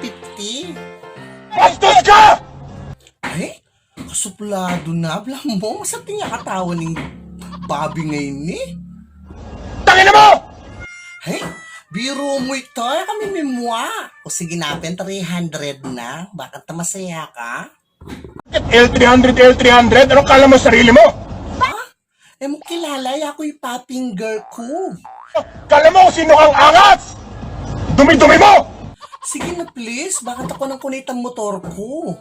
150. Bastos ka! Ay, kasuplado na. Blam mo, masakit niya katawan ng Bobby ngayon eh. Tangina mo! Hey, biro mo ito. Kami mimwa. O sige natin, 300 na. Bakit masaya ka? L300, L300, anong kala mo sa sarili mo? Ha? Eh mo kilala, ako yung popping girl ko. Kala mo kung sino kang angas! Dumi-dumi mo! Sige na please, bakit ako nang kunitan motor ko?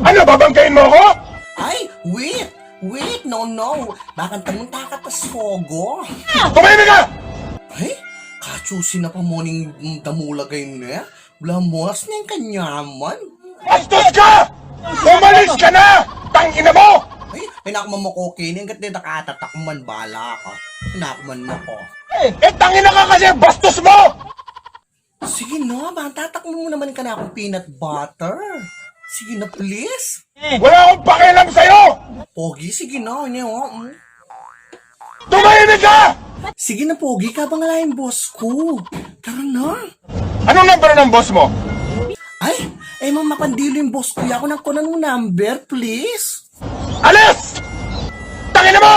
Ano, babangkain mo ako? Ay, wait, no. Bakit tamang takatas fogo? Tumahimik ka! Ay, kachusin na pa mo ning damulagay na. Blamos na yung kanyaman. Bastos ka! Umalis ka na! Tangina mo! Ay, pinakman mo ko, Kenny. Hanggat din nakatatakman, bala ka. Pinakman mo ko. Tangina ka kasi bastos mo! Sige na, tatakman mo naman ka na akong peanut butter. Sige na, please. Wala akong pakialam sa'yo! Pogi, sige na. Tumahimik ka! Sige na, Pogi, ka ba nga yung boss ko? Tara na. Anong number ng boss mo? Ay, Mama Pandilo yung boss ko. Ako nang kunan ng number, please. Alis! Tangina mo!